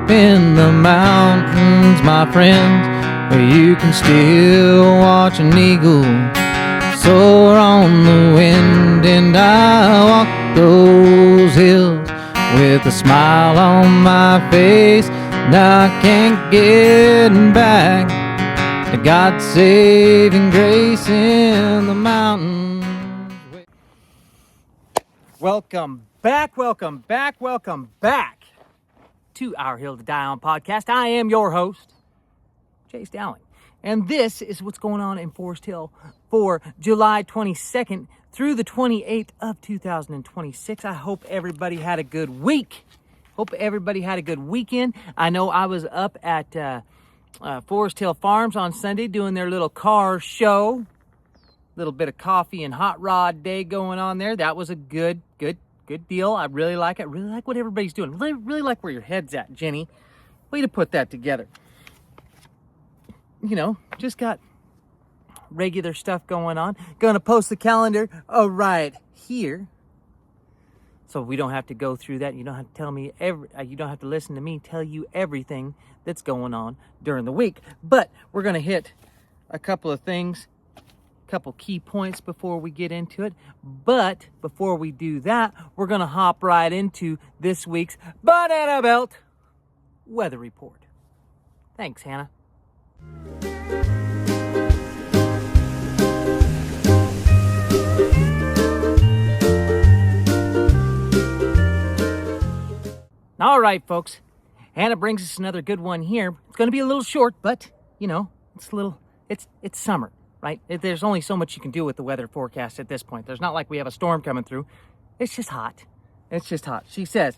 up in the mountains, my friends, where you can still watch an eagle soar on the wind. And I walk those hills with a smile on my face, and I can't get back to God's saving grace in the mountains. Welcome back to our Hill to Die On podcast. I am your host, Chase Dowling, and this is what's going on in Forest Hill for July 22nd through the 28th of 2026. I hope everybody had a good week. Hope everybody had a good weekend. I know I was up at Forest Hill Farms on Sunday doing their little car show. Little bit of coffee and hot rod day going on there. That was a good deal. I really like it. Really like what everybody's doing. Really like where your head's at, Jenny. Way to put that together. You know, just got regular stuff going on. Gonna post the calendar right here, so we don't have to go through that. You don't have to tell me you don't have to listen to me tell you everything that's going on during the week. But we're gonna hit a couple of things. Couple key points before we get into it. But before we do that, we're going to hop right into this week's Banana Belt Weather Report. Thanks, Hannah. All right, folks. Hannah brings us another good one here. It's going to be a little short, but, you know, it's summer. Right? There's only so much you can do with the weather forecast at this point. There's not like we have a storm coming through. It's just hot. It's just hot. She says,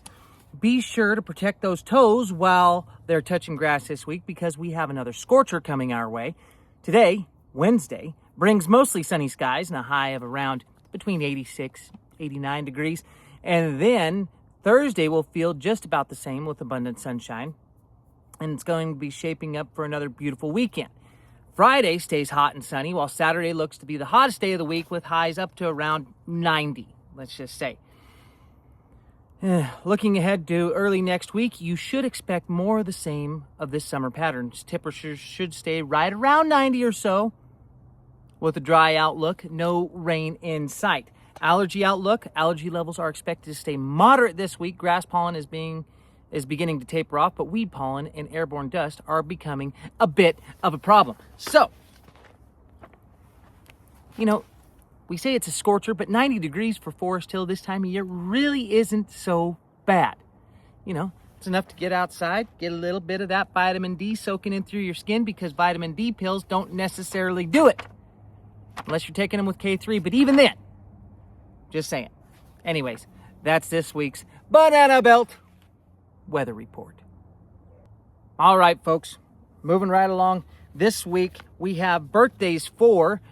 be sure to protect those toes while they're touching grass this week because we have another scorcher coming our way. Today, Wednesday, brings mostly sunny skies and a high of around between 86, 89 degrees. And then Thursday will feel just about the same with abundant sunshine. And it's going to be shaping up for another beautiful weekend. Friday stays hot and sunny, while Saturday looks to be the hottest day of the week with highs up to around 90, let's just say. Looking ahead to early next week, you should expect more of the same of this summer pattern. Temperatures should stay right around 90 or so, with a dry outlook, no rain in sight. Allergy outlook, allergy levels are expected to stay moderate this week. Grass pollen is beginning to taper off, but weed pollen and airborne dust are becoming a bit of a problem. So, you know, we say it's a scorcher, but 90 degrees for Forest Hill this time of year really isn't so bad. You know, it's enough to get outside, get a little bit of that vitamin D soaking in through your skin, because vitamin D pills don't necessarily do it, unless you're taking them with K3, but even then, just saying. Anyways, that's this week's Banana Belt Weather Report. All right, folks, moving right along. This week we have birthdays for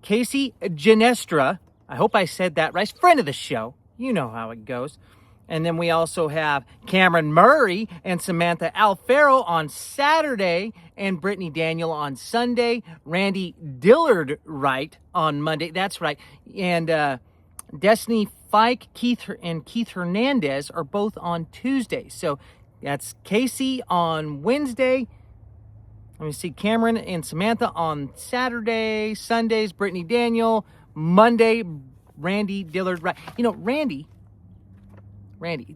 Casey Genestra. I hope I said that right. Friend of the show. You know how it goes. And then we also have Cameron Murray and Samantha Alfaro on Saturday, and Brittany Daniel on Sunday. Randy Dillard Wright on Monday. That's right. And Destiny Fike, Keith Hernandez are both on Tuesday. So that's Casey on Wednesday. Let me see, Cameron and Samantha on Saturday. Sundays, Brittany Daniel. Monday, Randy Dillard. Right. You know, Randy,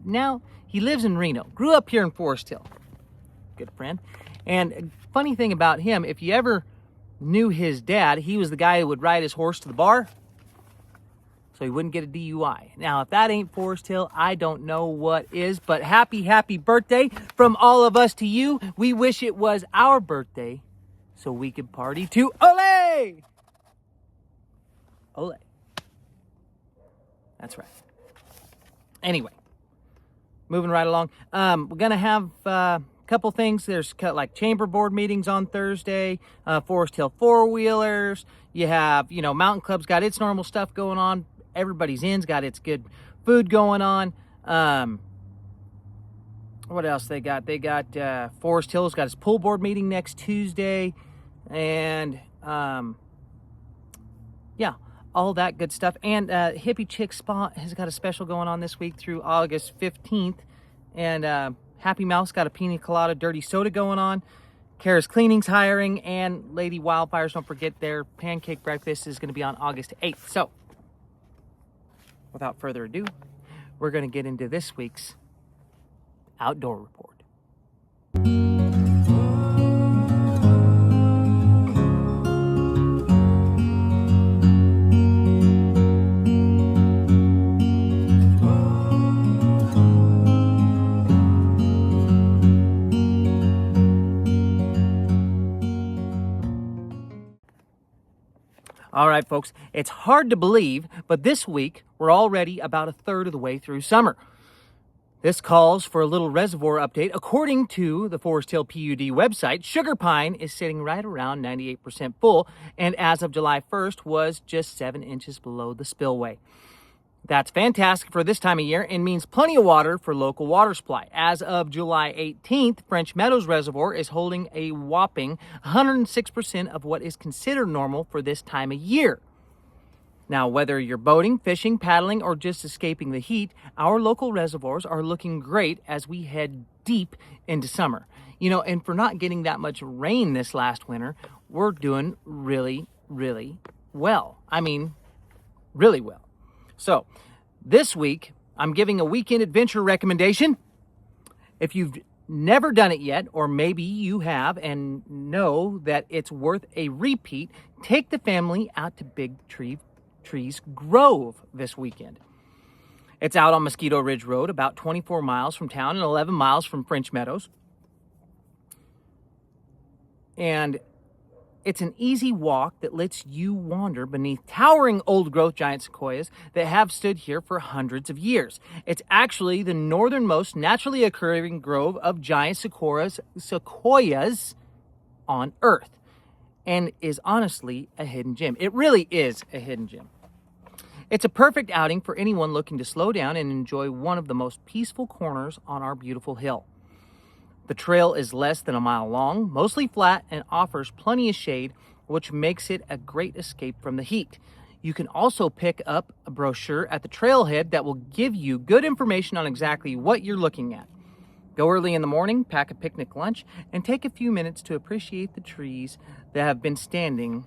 now he lives in Reno. Grew up here in Forest Hill. Good friend. And a funny thing about him, if you ever knew his dad, he was the guy who would ride his horse to the bar, so he wouldn't get a DUI. Now, if that ain't Forest Hill, I don't know what is. But happy birthday from all of us to you. We wish it was our birthday so we could party to Ole! Ole. That's right. Anyway, moving right along. We're going to have a couple things. There's like chamber board meetings on Thursday, Forest Hill four-wheelers. You have, you know, Mountain Club's got its normal stuff going on. Everybody's Inn's got its good food going on. What else they got? They got Forest Hill's got its pool board meeting next Tuesday. And yeah, all that good stuff. And Hippie Chick Spa has got a special going on this week through August 15th. And Happy Mouse got a pina colada dirty soda going on. Kara's Cleaning's hiring, and Lady Wildfires, don't forget their pancake breakfast is going to be on August 8th. So, without further ado, we're going to get into this week's Outdoor Report. All right, folks, it's hard to believe, but this week we're already about a third of the way through summer. This calls for a little reservoir update. According to the Forest Hill PUD website, Sugar Pine is sitting right around 98% full, and as of July 1st was just 7 inches below the spillway. That's fantastic for this time of year and means plenty of water for local water supply. As of July 18th, French Meadows Reservoir is holding a whopping 106% of what is considered normal for this time of year. Now, whether you're boating, fishing, paddling, or just escaping the heat, our local reservoirs are looking great as we head deep into summer. You know, and for not getting that much rain this last winter, we're doing really, really well. I mean, really well. So, this week, I'm giving a weekend adventure recommendation. If you've never done it yet, or maybe you have and know that it's worth a repeat, take the family out to Big Trees Grove this weekend. It's out on Mosquito Ridge Road, about 24 miles from town and 11 miles from French Meadows. And it's an easy walk that lets you wander beneath towering old-growth giant sequoias that have stood here for hundreds of years. It's actually the northernmost naturally occurring grove of giant sequoias on Earth, and is honestly a hidden gem. It really is a hidden gem. It's a perfect outing for anyone looking to slow down and enjoy one of the most peaceful corners on our beautiful hill. The trail is less than a mile long, mostly flat, and offers plenty of shade, which makes it a great escape from the heat. You can also pick up a brochure at the trailhead that will give you good information on exactly what you're looking at. Go early in the morning, pack a picnic lunch, and take a few minutes to appreciate the trees that have been standing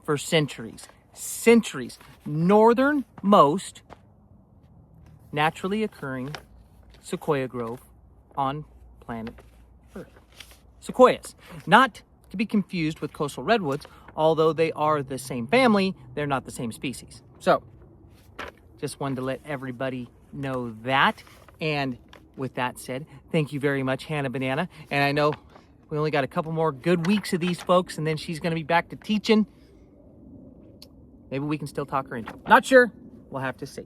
for centuries. Centuries. Northernmost naturally occurring sequoia grove on planet Earth. Sequoias, not to be confused with coastal redwoods, although they are the same family, they're not the same species. So, just wanted to let everybody know that. And with that said, thank you very much, Hannah Banana. And I know we only got a couple more good weeks of these folks, and then she's going to be back to teaching. Maybe we can still talk her into it. Not sure. We'll have to see.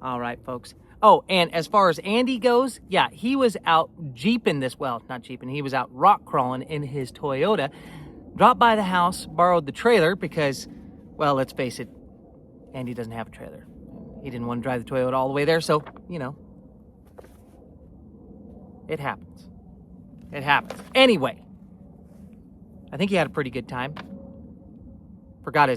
All right, folks. Oh, and as far as Andy goes, yeah, he was out jeeping he was out rock crawling in his Toyota, dropped by the house, borrowed the trailer because, well, let's face it, Andy doesn't have a trailer. He didn't want to drive the Toyota all the way there, so, you know, it happens. It happens. Anyway, I think he had a pretty good time. Forgot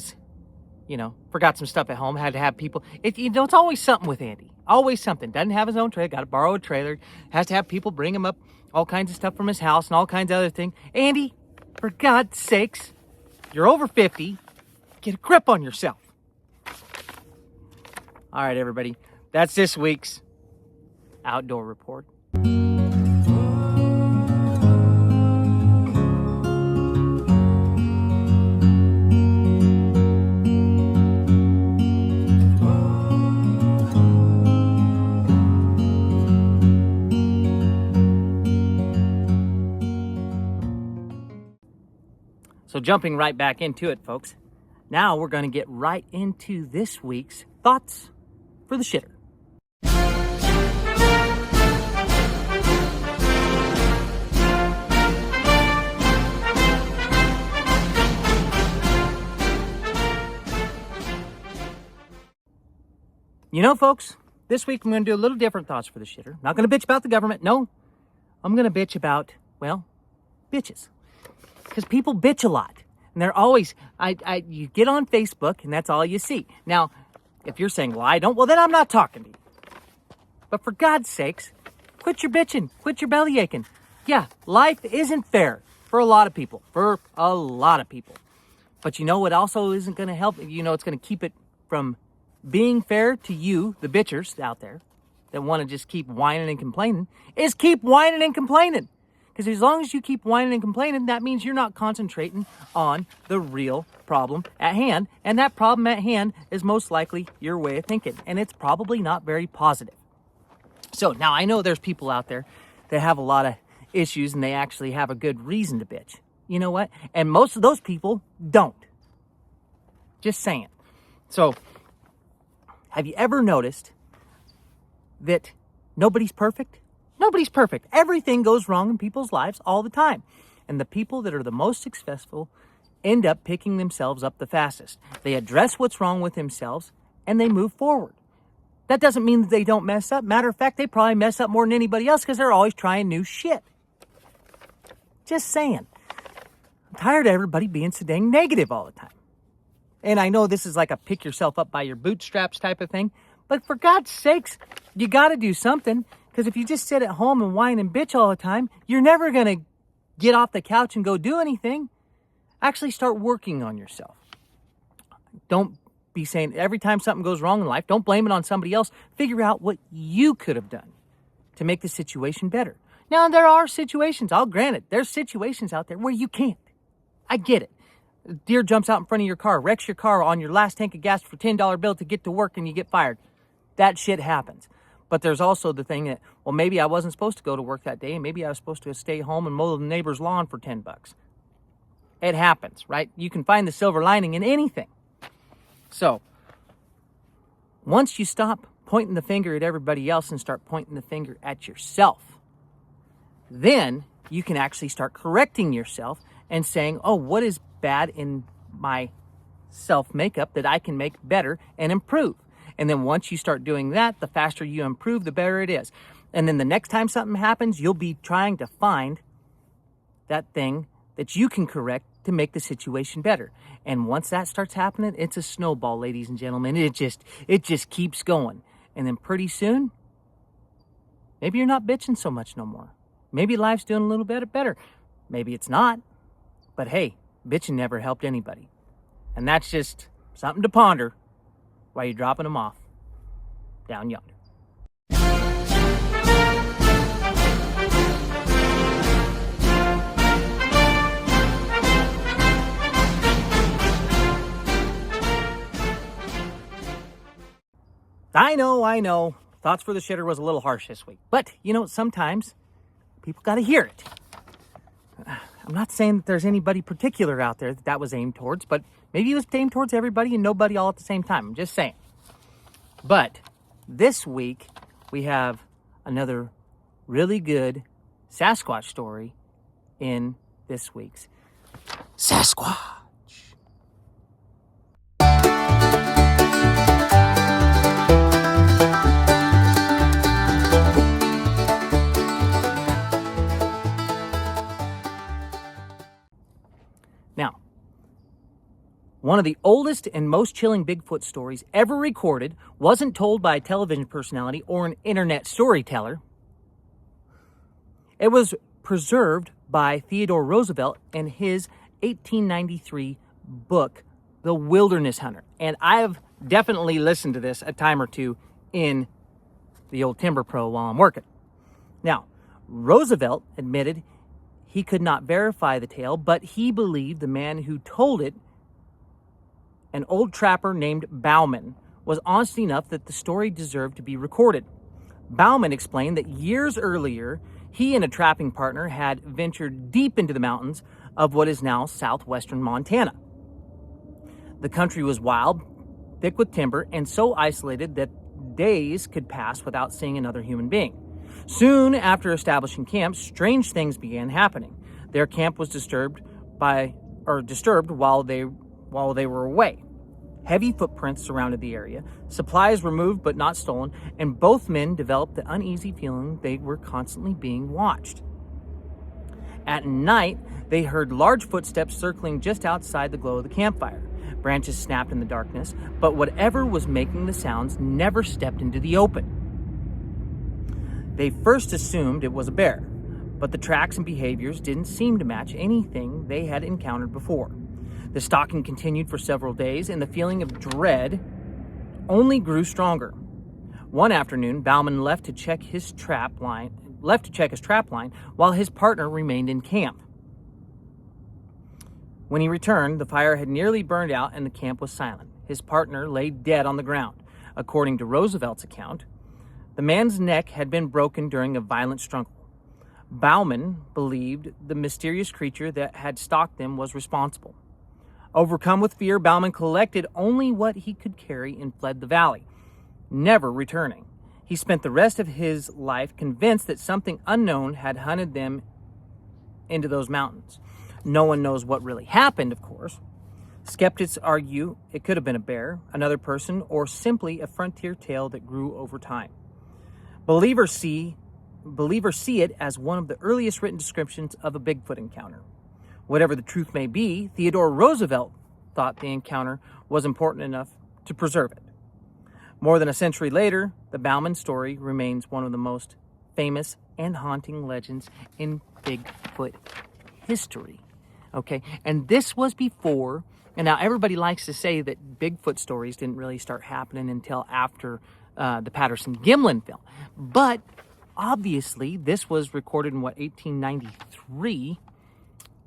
some stuff at home, had to have people. It's always something with Andy. Always something. Doesn't have his own trailer, got to borrow a trailer, has to have people bring him up all kinds of stuff from his house and all kinds of other things. Andy, for God's sakes, you're over 50. Get a grip on yourself. All right, everybody. That's this week's Outdoor Report. So jumping right back into it, folks. Now we're going to get right into this week's thoughts for the shitter. You know, folks, this week I'm going to do a little different thoughts for the shitter. Not going to bitch about the government. No, I'm going to bitch about, well, bitches. Because people bitch a lot. And they're always, you get on Facebook and that's all you see. Now, if you're saying, well, I don't, well, then I'm not talking to you. But for God's sakes, Quit your bitching. Quit your belly aching. Yeah, life isn't fair for a lot of people. But you know what also isn't going to help? You know, it's going to keep it from being fair to you, the bitchers out there that want to just keep whining and complaining, is keep whining and complaining. Because as long as you keep whining and complaining, that means you're not concentrating on the real problem at hand. And that problem at hand is most likely your way of thinking. And it's probably not very positive. So now I know there's people out there that have a lot of issues and they actually have a good reason to bitch. You know what? And most of those people don't. Just saying. So, have you ever noticed that nobody's perfect? Nobody's perfect. Everything goes wrong in people's lives all the time. And the people that are the most successful end up picking themselves up the fastest. They address what's wrong with themselves and they move forward. That doesn't mean that they don't mess up. Matter of fact, they probably mess up more than anybody else because they're always trying new shit. Just saying. I'm tired of everybody being so dang negative all the time. And I know this is like a pick yourself up by your bootstraps type of thing, but for God's sakes, you got to do something, because if you just sit at home and whine and bitch all the time, you're never going to get off the couch and go do anything. Actually start working on yourself. Don't be saying every time something goes wrong in life, don't blame it on somebody else. Figure out what you could have done to make the situation better. Now, there are situations, I'll grant it, there's situations out there where you can't. I get it. A deer jumps out in front of your car, wrecks your car on your last tank of gas for $10 bill to get to work, and you get fired. That shit happens. But there's also the thing that, well, maybe I wasn't supposed to go to work that day, and maybe I was supposed to stay home and mow the neighbor's lawn for $10. It happens, right? You can find the silver lining in anything. So, once you stop pointing the finger at everybody else and start pointing the finger at yourself, then you can actually start correcting yourself and saying, oh, what is bad in my self-makeup that I can make better and improve? And then once you start doing that, the faster you improve, the better it is. And then the next time something happens, you'll be trying to find that thing that you can correct to make the situation better. And once that starts happening, it's a snowball, ladies and gentlemen. It just keeps going. And then pretty soon, maybe you're not bitching so much no more. Maybe life's doing a little bit better. Maybe it's not. But hey, bitching never helped anybody. And that's just something to ponder while you're dropping them off down yonder. I know. Thoughts for the Shitter was a little harsh this week. But, you know, sometimes people got to hear it. I'm not saying that there's anybody particular out there that was aimed towards, but maybe it was aimed towards everybody and nobody all at the same time. I'm just saying. But this week, we have another really good Sasquatch story in this week's Sasquatch. Now, one of the oldest and most chilling Bigfoot stories ever recorded wasn't told by a television personality or an internet storyteller. It was preserved by Theodore Roosevelt in his 1893 book, The Wilderness Hunter. And I've definitely listened to this a time or two in the old Timber Pro while I'm working. Now, Roosevelt admitted he could not verify the tale, but he believed the man who told it, an old trapper named Bauman, was honest enough that the story deserved to be recorded. Bauman explained that years earlier, he and a trapping partner had ventured deep into the mountains of what is now southwestern Montana. The country was wild, thick with timber, and so isolated that days could pass without seeing another human being. Soon after establishing camp, strange things began happening. Their camp was disturbed while they were away. Heavy footprints surrounded the area. Supplies were moved but not stolen, and both men developed the uneasy feeling they were constantly being watched. At night, they heard large footsteps circling just outside the glow of the campfire. Branches snapped in the darkness, but whatever was making the sounds never stepped into the open. They first assumed it was a bear, but the tracks and behaviors didn't seem to match anything they had encountered before. The stalking continued for several days, and the feeling of dread only grew stronger. One afternoon, Bauman left to check his trap line while his partner remained in camp. When he returned, the fire had nearly burned out and the camp was silent. His partner lay dead on the ground. According to Roosevelt's account, the man's neck had been broken during a violent struggle. Bauman believed the mysterious creature that had stalked them was responsible. Overcome with fear, Bauman collected only what he could carry and fled the valley, never returning. He spent the rest of his life convinced that something unknown had hunted them into those mountains. No one knows what really happened, of course. Skeptics argue it could have been a bear, another person, or simply a frontier tale that grew over time. Believers see it as one of the earliest written descriptions of a Bigfoot encounter. Whatever the truth may be, Theodore Roosevelt thought the encounter was important enough to preserve it. More than a century later, the Bauman story remains one of the most famous and haunting legends in Bigfoot history. Okay, and this was before, and now everybody likes to say that Bigfoot stories didn't really start happening until after the Patterson-Gimlin film. But obviously, this was recorded in, 1893,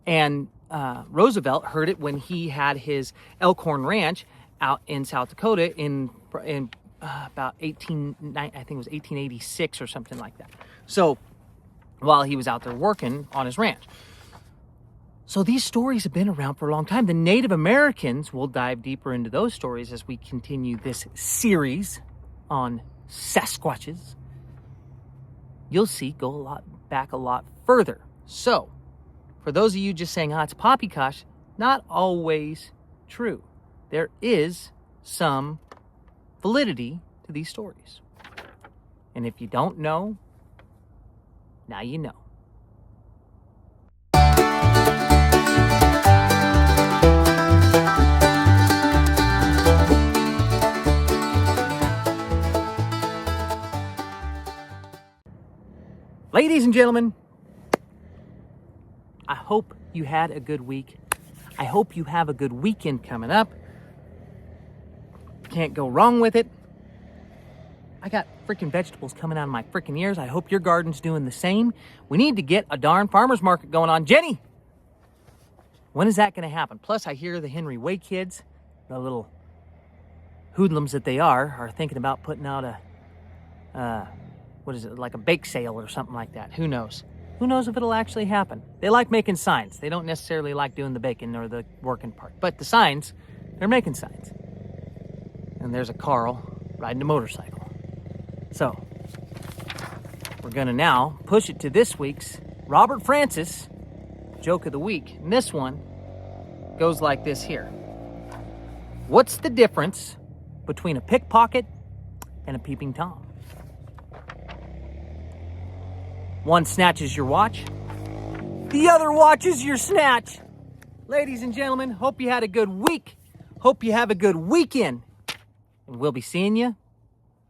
and Roosevelt heard it when he had his Elkhorn Ranch out in South Dakota in about 1886 or something like that. So while he was out there working on his ranch. So these stories have been around for a long time. The Native Americans, we'll dive deeper into those stories as we continue this series on Sasquatches. You'll see go back a lot further. So for those of you just saying, it's poppycock, not always true. There is some validity to these stories. And if you don't know, now you know. Ladies and gentlemen, I hope you had a good week. I hope you have a good weekend coming up. Can't go wrong with it. I got freaking vegetables coming out of my freaking ears. I hope your garden's doing the same. We need to get a darn farmer's market going on. Jenny, when is that going to happen? Plus, I hear the Henry Way kids, the little hoodlums that they are thinking about putting out like a bake sale or something like that. Who knows? Who knows if it'll actually happen? They like making signs. They don't necessarily like doing the baking or the working part. But the signs, they're making signs. And there's a Carl riding a motorcycle. So, we're going to now push it to this week's Robert Francis Joke of the Week. And this one goes like this here. What's the difference between a pickpocket and a peeping Tom? One snatches your watch, the other watches your snatch. Ladies and gentlemen, hope you had a good week. Hope you have a good weekend. And we'll be seeing you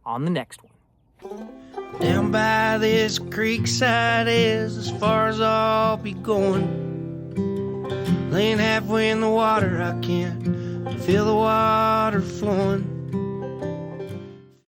on the next one. Down by this creek side is as far as I'll be going. Laying halfway in the water, I can feel the water flowing.